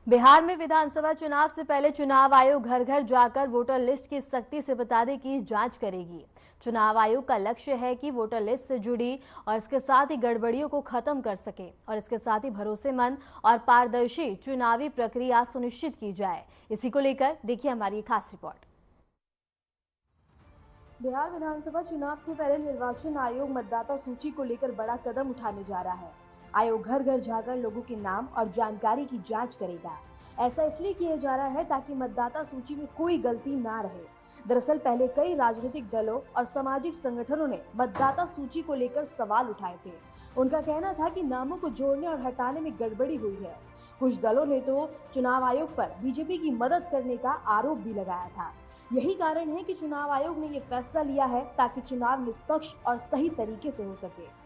बिहार में विधानसभा चुनाव से पहले चुनाव आयोग घर घर जाकर वोटर लिस्ट की सख्ती से बताने की जांच करेगी। चुनाव आयोग का लक्ष्य है कि वोटर लिस्ट से जुड़ी और इसके साथ ही गड़बड़ियों को खत्म कर सके और इसके साथ ही भरोसेमंद और पारदर्शी चुनावी प्रक्रिया सुनिश्चित की जाए। इसी को लेकर देखिए हमारी खास रिपोर्ट। बिहार विधानसभा चुनाव से पहले निर्वाचन आयोग मतदाता सूची को लेकर बड़ा कदम उठाने जा रहा है। आयोग घर घर जाकर लोगों के नाम और जानकारी की जांच करेगा। ऐसा इसलिए किया जा रहा है ताकि मतदाता सूची में कोई गलती ना रहे। दरअसल पहले कई राजनीतिक दलों और सामाजिक संगठनों ने मतदाता सूची को लेकर सवाल उठाए थे। उनका कहना था कि नामों को जोड़ने और हटाने में गड़बड़ी हुई है। कुछ दलों ने तो चुनाव आयोग पर बीजेपी की मदद करने का आरोप भी लगाया था। यही कारण है कि चुनाव आयोग ने ये फैसला लिया है ताकि चुनाव निष्पक्ष और सही तरीके से हो सके।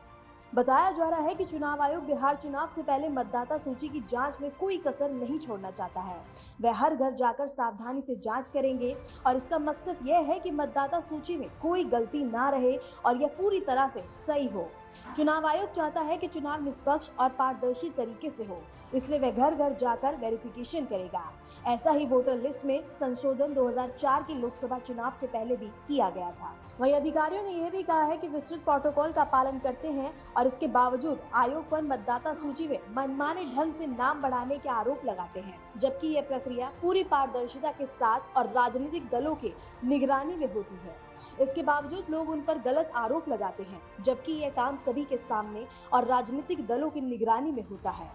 बताया जा रहा है कि चुनाव आयोग बिहार चुनाव से पहले मतदाता सूची की जांच में कोई कसर नहीं छोड़ना चाहता है। वे हर घर जाकर सावधानी से जांच करेंगे और इसका मकसद यह है कि मतदाता सूची में कोई गलती ना रहे और यह पूरी तरह से सही हो। चुनाव आयोग चाहता है कि चुनाव निष्पक्ष और पारदर्शी तरीके से हो, इसलिए वह घर घर जाकर वेरिफिकेशन करेगा। ऐसा ही वोटर लिस्ट में संशोधन 2004 के लोकसभा चुनाव से पहले भी किया गया था। वहीं अधिकारियों ने यह भी कहा है कि विस्तृत प्रोटोकॉल का पालन करते हैं और इसके बावजूद आयोग पर मतदाता सूची में मनमाने ढंग से नाम बढ़ाने के आरोप लगाते हैं, जबकि यह प्रक्रिया पूरी पारदर्शिता के साथ और राजनीतिक दलों के निगरानी में होती है। इसके बावजूद लोग उन पर गलत आरोप लगाते हैं, जबकि यह काम सभी के सामने और राजनीतिक दलों की निगरानी में होता है।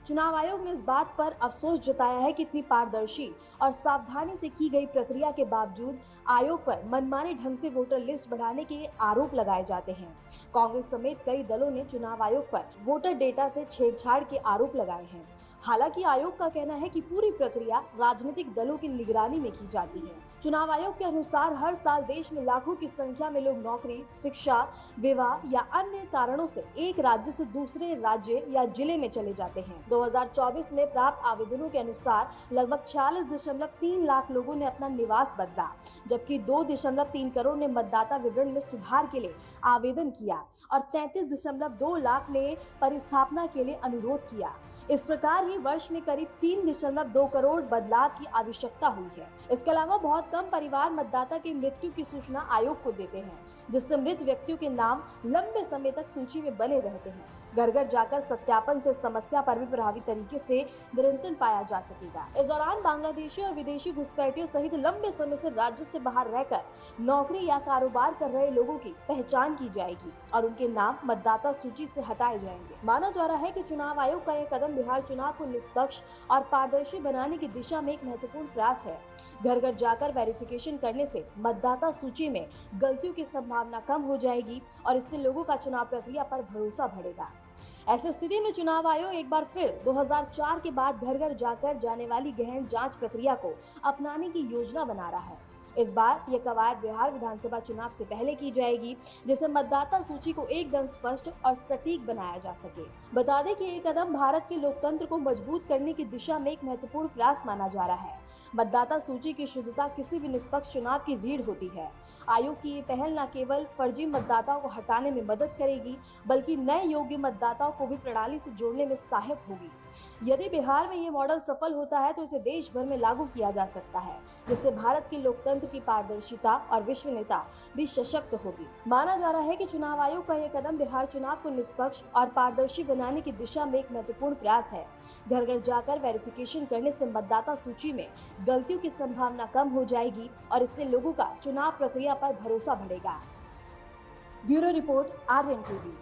चुनाव आयोग ने इस बात पर अफसोस जताया है कि इतनी पारदर्शी और सावधानी से की गई प्रक्रिया के बावजूद आयोग पर मनमाने ढंग से वोटर लिस्ट बढ़ाने के आरोप लगाए जाते हैं। कांग्रेस समेत कई दलों ने चुनाव आयोग पर वोटर डेटा से छेड़छाड़ के आरोप लगाए हैं। हालांकि आयोग का कहना है कि पूरी प्रक्रिया राजनीतिक दलों की निगरानी में की जाती है। चुनाव आयोग के अनुसार हर साल देश में लाखों की संख्या में लोग नौकरी, शिक्षा, विवाह या अन्य कारणों से एक राज्य से दूसरे राज्य या जिले में चले जाते हैं। 2024 में प्राप्त आवेदनों के अनुसार लगभग 46.3 लाख लोगों ने अपना निवास बदला, जबकि 2.3 करोड़ ने मतदाता विवरण में सुधार के लिए आवेदन किया और 33.2 लाख ने परिस्थापना के लिए अनुरोध किया। इस प्रकार ही वर्ष में करीब 3.2 करोड़ बदलाव की आवश्यकता हुई है। इसके अलावा बहुत कम परिवार मतदाता की मृत्यु की सूचना आयोग को देते हैं, जिससे मृत व्यक्तियों के नाम लंबे समय तक सूची में बने रहते हैं। घर घर जाकर सत्यापन से समस्या पर भी प्रभावी तरीके से नियंत्रण पाया जा सकेगा। इस दौरान बांग्लादेशी और विदेशी घुसपैठियों सहित लंबे समय से राज्य से बाहर रहकर नौकरी या कारोबार कर रहे लोगों की पहचान की जाएगी और उनके नाम मतदाता सूची से हटाए जाएंगे। माना जा रहा है कि चुनाव आयोग का यह कदम बिहार चुनाव को निष्पक्ष और पारदर्शी बनाने की दिशा में एक महत्वपूर्ण प्रयास है। घर घर जाकर वेरिफिकेशन करने से मतदाता सूची में गलतियों की संभावना कम हो जाएगी और इससे लोगों का चुनाव प्रक्रिया पर भरोसा बढ़ेगा। ऐसी स्थिति में चुनाव आयोग एक बार फिर 2004 के बाद घर घर जाकर जाने वाली गहन जांच प्रक्रिया को अपनाने की योजना बना रहा है। इस बार यह कवायद बिहार विधानसभा चुनाव से पहले की जाएगी, जिससे मतदाता सूची को एकदम स्पष्ट और सटीक बनाया जा सके। बता दें कि ये कदम भारत के लोकतंत्र को मजबूत करने की दिशा में एक महत्वपूर्ण प्रयास माना जा रहा है। मतदाता सूची की शुद्धता किसी भी निष्पक्ष चुनाव की रीढ़ होती है। आयोग की ये पहल न केवल फर्जी मतदाताओं को हटाने में मदद करेगी, बल्कि नए योग्य मतदाताओं को भी प्रणाली से जोड़ने में सहायक होगी। यदि बिहार में ये मॉडल सफल होता है तो इसे देश भर में लागू किया जा सकता है, जिससे भारत के लोकतंत्र की पारदर्शिता और विश्वसनीयता भी सशक्त होगी। माना जा रहा है कि चुनाव आयोग का यह कदम बिहार चुनाव को निष्पक्ष और पारदर्शी बनाने की दिशा में एक महत्वपूर्ण प्रयास है। घर घर जाकर वेरिफिकेशन करने से मतदाता सूची में गलतियों की संभावना कम हो जाएगी और इससे लोगों का चुनाव प्रक्रिया पर भरोसा बढ़ेगा। Bureau report, Aryan TV.